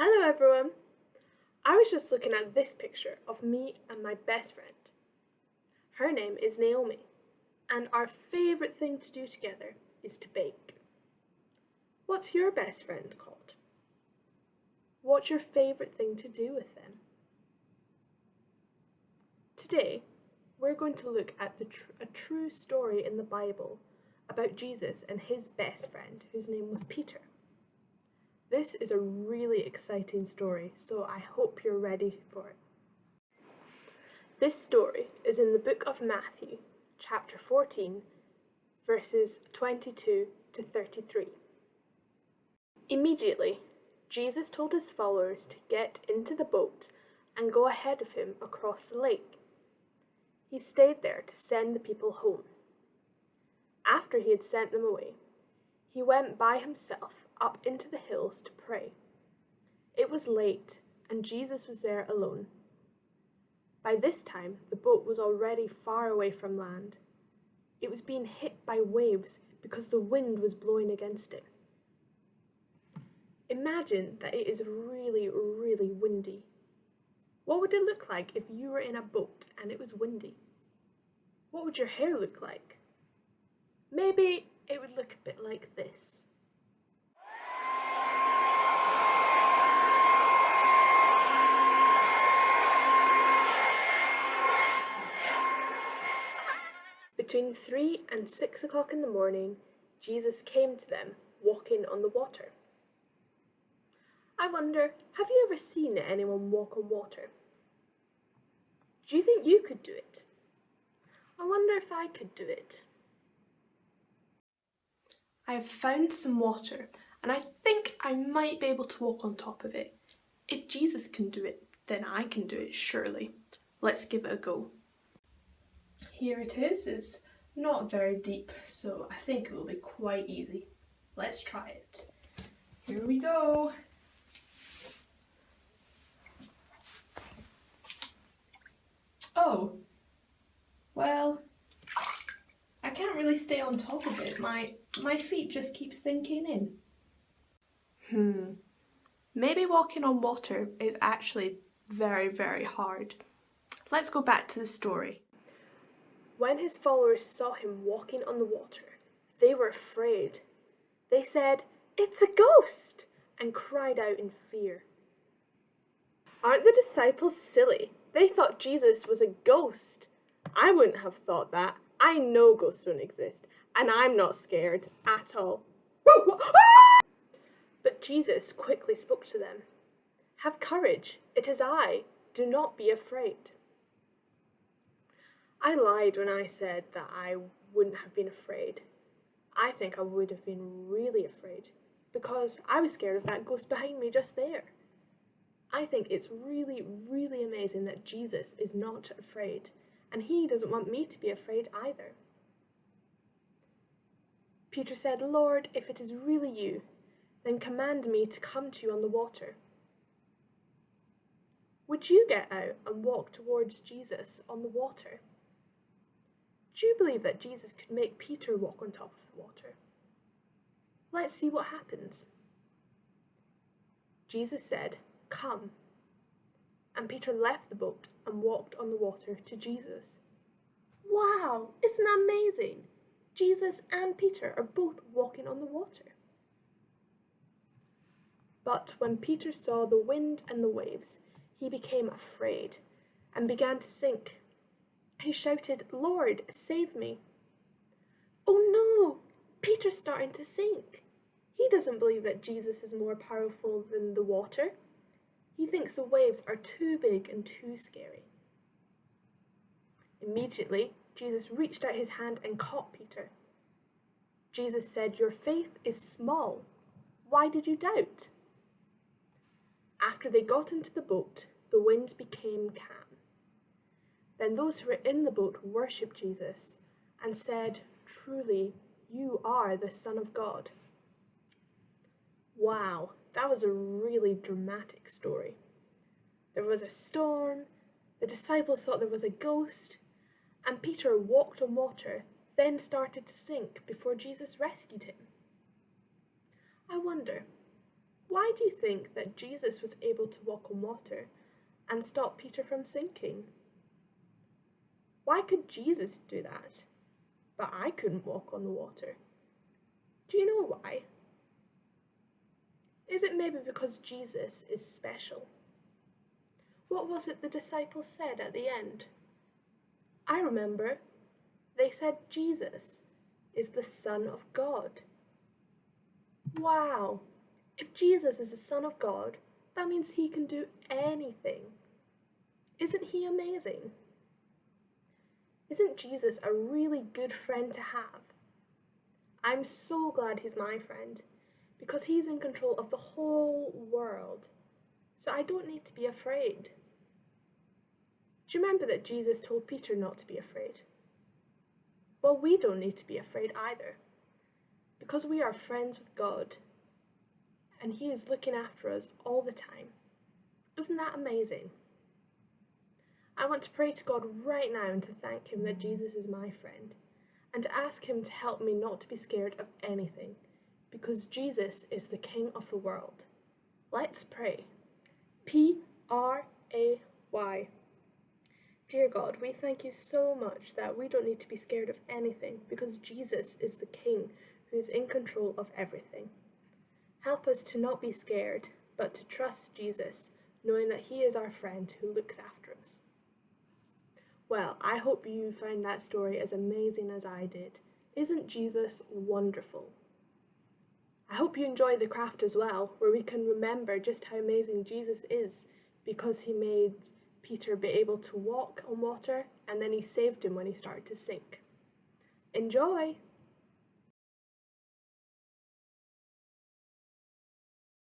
Hello everyone! I was just looking at this picture of me and my best friend. Her name is Naomi, and our favourite thing to do together is to bake. What's your best friend called? What's your favourite thing to do with them? Today, we're going to look at a true story in the Bible about Jesus and his best friend, whose name was Peter. This is a really exciting story, so I hope you're ready for it. This story is in the book of Matthew, chapter 14, verses 22 to 33. Immediately, Jesus told his followers to get into the boat and go ahead of him across the lake. He stayed there to send the people home. After he had sent them away, he went by himself up into the hills to pray. It was late, and Jesus was there alone. By this time, the boat was already far away from land. It was being hit by waves because the wind was blowing against it. Imagine that it is really, really windy. What would it look like if you were in a boat and it was windy? What would your hair look like? Maybe it would look a bit like this. Between 3 and 6 o'clock in the morning, Jesus came to them, walking on the water. I wonder, have you ever seen anyone walk on water? Do you think you could do it? I wonder if I could do it. I have found some water, and I think I might be able to walk on top of it. If Jesus can do it, then I can do it, surely. Let's give it a go. Here it is. It's not very deep, so I think it will be quite easy. Let's try it. Here we go. Oh, well, I can't really stay on top of it. My feet just keep sinking in. Maybe walking on water is actually very, very hard. Let's go back to the story. When his followers saw him walking on the water, they were afraid. They said, "It's a ghost!" and cried out in fear. Aren't the disciples silly? They thought Jesus was a ghost. I wouldn't have thought that. I know ghosts don't exist, and I'm not scared at all. But Jesus quickly spoke to them. "Have courage, it is I. Do not be afraid." I lied when I said that I wouldn't have been afraid. I think I would have been really afraid, because I was scared of that ghost behind me just there. I think it's really, really amazing that Jesus is not afraid, and he doesn't want me to be afraid either. Peter said, "Lord, if it is really you, then command me to come to you on the water." Would you get out and walk towards Jesus on the water? Do you believe that Jesus could make Peter walk on top of the water? Let's see what happens. Jesus said, "Come." And Peter left the boat and walked on the water to Jesus. Wow, isn't that amazing? Jesus and Peter are both walking on the water. But when Peter saw the wind and the waves, he became afraid and began to sink. He shouted, "Lord, save me." Oh no, Peter's starting to sink. He doesn't believe that Jesus is more powerful than the water. He thinks the waves are too big and too scary. Immediately, Jesus reached out his hand and caught Peter. Jesus said, "Your faith is small. Why did you doubt?" After they got into the boat, the wind became calm. Then those who were in the boat worshipped Jesus and said, "Truly, you are the Son of God." Wow, that was a really dramatic story. There was a storm, the disciples thought there was a ghost, and Peter walked on water, then started to sink before Jesus rescued him. I wonder, Why do you think that Jesus was able to walk on water and stop Peter from sinking? Why could Jesus do that, but I couldn't walk on the water? Do you know why? Is it maybe because Jesus is special? What was it the disciples said at the end? I remember. They said Jesus is the Son of God. Wow! If Jesus is the Son of God, that means he can do anything. Isn't he amazing? Isn't Jesus a really good friend to have? I'm so glad he's my friend, because he's in control of the whole world, so I don't need to be afraid. Do you remember that Jesus told Peter not to be afraid? Well, we don't need to be afraid either, because we are friends with God, and he is looking after us all the time. Isn't that amazing? I want to pray to God right now and to thank him that Jesus is my friend, and to ask him to help me not to be scared of anything, because Jesus is the King of the world. Let's pray. P-R-A-Y. Dear God, we thank you so much that we don't need to be scared of anything, because Jesus is the King who is in control of everything. Help us to not be scared, but to trust Jesus, knowing that he is our friend who looks after us. Well, I hope you found that story as amazing as I did. Isn't Jesus wonderful? I hope you enjoy the craft as well, where we can remember just how amazing Jesus is, because he made Peter be able to walk on water, and then he saved him when he started to sink. Enjoy!